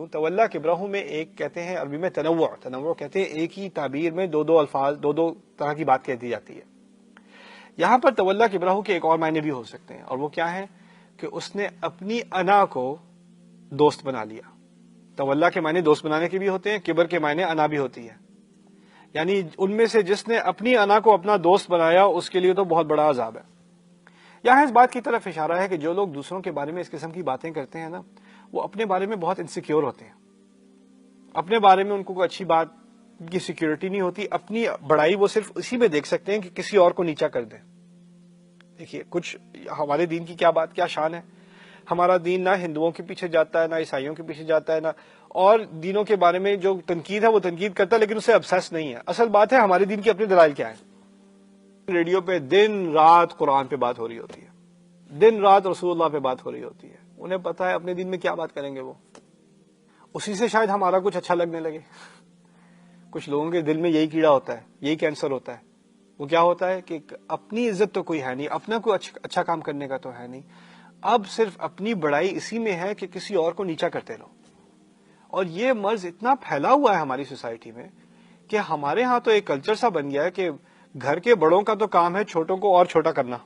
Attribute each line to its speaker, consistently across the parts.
Speaker 1: دوں. تولا کبرہ میں ایک کہتے ہیں عربی میں تنوع کہتے ہیں ایک ہی تعبیر میں دو الفاظ دو طرح کی بات کہہ دی جاتی ہے. یہاں پر تولا کبرہ کے ایک اور معنی بھی ہو سکتے ہیں, اور وہ کیا ہے کہ اس نے اپنی انا کو دوست بنا لیا. تولا کے معنی دوست بنانے کے بھی ہوتے ہیں, کبر کے معنی انا بھی ہوتی ہے. یعنی ان میں سے جس نے اپنی انا کو اپنا دوست بنایا اس کے لیے تو بہت بڑا عذاب ہے. یہاں اس بات کی طرف اشارہ ہے کہ جو لوگ دوسروں کے بارے میں اس قسم کی باتیں کرتے ہیں نا, وہ اپنے بارے میں بہت انسیکیور ہوتے ہیں. اپنے بارے میں ان کو کوئی اچھی بات کی سیکیورٹی نہیں ہوتی. اپنی بڑائی وہ صرف اسی میں دیکھ سکتے ہیں کہ کسی اور کو نیچا کر دیں. دیکھیے کچھ ہمارے دین کی کیا شان ہے. ہمارا دین نہ ہندوؤں کے پیچھے جاتا ہے, نہ عیسائیوں کے پیچھے جاتا ہے, نہ اور دینوں کے بارے میں جو تنقید ہے وہ تنقید کرتا ہے, لیکن اسے ابسیس نہیں ہے. اصل بات ہے ہمارے دین کے اپنے دلائل کیا ہیں. ریڈیو پہ دن رات قرآن پہ بات ہو رہی ہوتی ہے, دن رات رسول اللہ پہ بات ہو رہی ہوتی ہے. انہیں پتا ہے اپنے دین میں کیا بات کریں گے, وہ اسی سے شاید ہمارا کچھ اچھا لگنے لگے. کچھ لوگوں کے دل میں یہی کیڑا ہوتا ہے, یہی کینسر ہوتا ہے. وہ کیا ہوتا ہے کہ اپنی عزت تو کوئی ہے نہیں, اپنا کوئی اچھا کام کرنے کا تو ہے نہیں, اب صرف اپنی بڑائی اسی میں ہے کہ کسی اور کو نیچا کرتے رہو. اور یہ مرض اتنا پھیلا ہوا ہے ہماری سوسائٹی میں کہ ہمارے ہاں تو ایک کلچر سا بن گیا ہے کہ گھر کے بڑوں کا تو کام ہے چھوٹوں کو اور چھوٹا کرنا,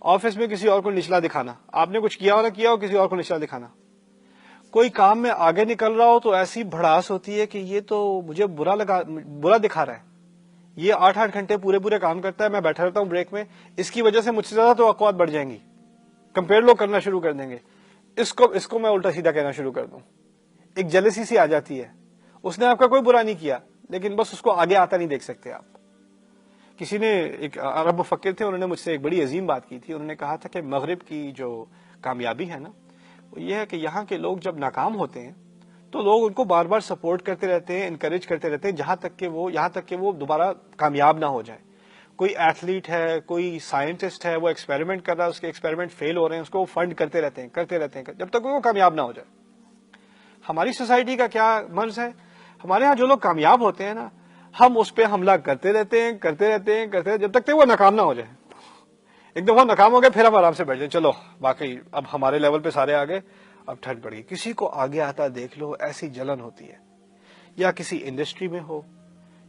Speaker 1: آفس میں کسی اور کو نچلا دکھانا. آپ نے کچھ کیا ہو نہ کیا ہو, کسی اور کو نچلا دکھانا. کوئی کام میں آگے نکل رہا ہو تو ایسی بھڑاس ہوتی ہے کہ یہ تو مجھے برا دکھا رہا ہے, یہ 8 گھنٹے پورے کام کرتا ہے, میں بیٹھا رہتا ہوں بریک میں, اس کی وجہ سے مجھ سے زیادہ توقعات بڑھ جائیں گی, کمپیئر لوگ کرنا شروع کر دیں گے, اس کو میں الٹا سیدھا کہنا شروع کر دوں. ایک جیلسی سی آ جاتی ہے. اس نے آپ کا کوئی برا نہیں کیا, لیکن بس اس کو آگے آتا نہیں دیکھ سکتے آپ. کسی نے, ایک عرب مفکر تھے, انہوں نے مجھ سے ایک بڑی عظیم بات کی تھی. انہوں نے کہا تھا کہ مغرب کی جو کامیابی ہے نا, وہ یہ ہے کہ یہاں کے لوگ جب ناکام ہوتے ہیں تو لوگ ان کو بار بار سپورٹ کرتے رہتے ہیں, انکریج کرتے رہتے ہیں, یہاں تک کہ وہ دوبارہ کامیاب نہ ہو جائے. کوئی ایتھلیٹ ہے, کوئی سائنٹسٹ ہے, وہ ایکسپیریمنٹ کر رہا ہے, اس کے ایکسپیریمنٹ فیل ہو رہے ہیں, اس کو وہ فنڈ کرتے رہتے ہیں جب تک وہ کامیاب نہ ہو جائے. ہماری سوسائٹی کا کیا مرض ہے, ہمارے ہاں جو لوگ کامیاب ہوتے ہیں نا, ہم اس پہ حملہ کرتے رہتے ہیں جب تک وہ ناکام نہ ہو جائے. ایک دفعہ ناکام ہو گئے پھر ہم آرام سے بیٹھ جائیں, چلو واقعی اب ہمارے لیول پہ سارے آگے, اب ٹھنڈ پڑ گئی. کسی کو آگے آتا دیکھ لو ایسی جلن ہوتی ہے, یا کسی انڈسٹری میں ہو,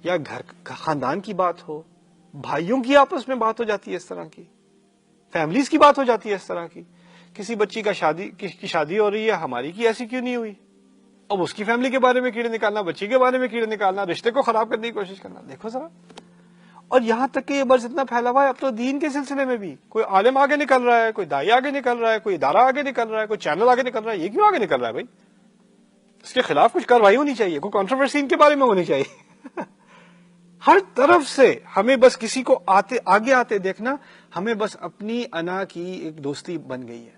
Speaker 1: یا گھر خاندان کی بات ہو, بھائیوں کی آپس میں بات ہو جاتی ہے اس طرح کی, فیملیز کی بات ہو جاتی ہے اس طرح کی. کسی بچی کی شادی ہو رہی ہے, ہماری کی ایسی کیوں نہیں ہوئی, اب اس کی فیملی کے بارے میں کیڑے نکالنا, بچی کے بارے میں کیڑے نکالنا, رشتے کو خراب کرنے کی کوشش کرنا. دیکھو ذرا. اور یہاں تک کہ یہ مرض اتنا پھیلا ہوا ہے اب تو دین کے سلسلے میں بھی. کوئی عالم آگے نکل رہا ہے, کوئی دائی آگے نکل رہا ہے, کوئی ادارہ آگے نکل رہا ہے, کوئی چینل آگے نکل رہا ہے. یہ کیوں آگے نکل رہا ہے بھائی؟ اس کے خلاف کچھ کارروائی ہونی چاہیے, کوئی کنٹروورسی ان کے بارے میں ہونی چاہیے. ہر طرف سے ہمیں بس کسی کو آگے آتے دیکھنا, ہمیں بس اپنی انا کی ایک دوستی بن گئی ہے.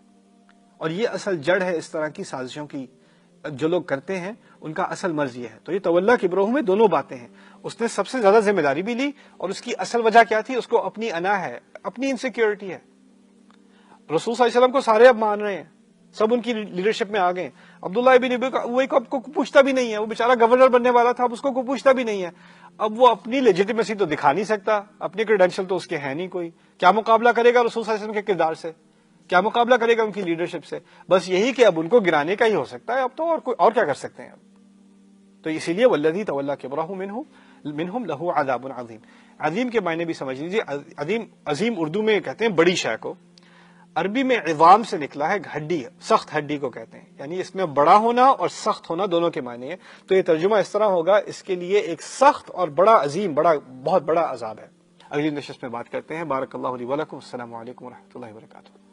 Speaker 1: اور یہ اصل جڑ ہے اس طرح کی سازشوں کی جو لوگ کرتے ہیں, ان کا اصل مرض یہ ہے. تو یہ تولا کبرہ میں دونوں باتیں ہیں. اس نے سب سے زیادہ ذمہ داری بھی لی, اور اس کی اصل وجہ کیا تھی, اس کو اپنی انا ہے, اپنی انسیکیورٹی ہے. رسول صلی اللہ علیہ وسلم کو سارے اب مان رہے ہیں, سب ان کی لیڈرشپ میں آ گئے. عبداللہ ابن ابی کو اب کو پوچھتا بھی نہیں ہے, وہ بیچارہ گورنر بننے والا تھا, اب اس کو پوچھتا بھی نہیں ہے. اب وہ اپنی لیجیٹیمیسی تو دکھا نہیں سکتا, اپنے کریڈینشل تو اس کے ہیں نہیں کوئی. کیا مقابلہ کرے گا رسول صلی اللہ علیہ وسلم کے کردار سے, کیا مقابلہ کرے گا ان کی لیڈرشپ سے؟ بس یہی کہ اب ان کو گرانے کا ہی ہو سکتا ہے اب تو, اور کیا کر سکتے ہیں اب. تو اسی لیے والذی تولی کبرہ منہم لہ عذاب عظیم. عظیم کے معنی بھی سمجھ لیجیے. عظیم اردو میں کہتے ہیں بڑی شے کو, عربی میں عظام سے نکلا ہے, ہڈی, سخت ہڈی کو کہتے ہیں. یعنی اس میں بڑا ہونا اور سخت ہونا دونوں کے معنی ہیں. تو یہ ترجمہ اس طرح ہوگا, اس کے لیے ایک سخت اور بڑا عظیم, بہت بڑا عذاب ہے. اگلی نشست میں بات کرتے ہیں. بارک اللہ لی ولکم. السلام علیکم ورحمۃ اللہ وبرکاتہ.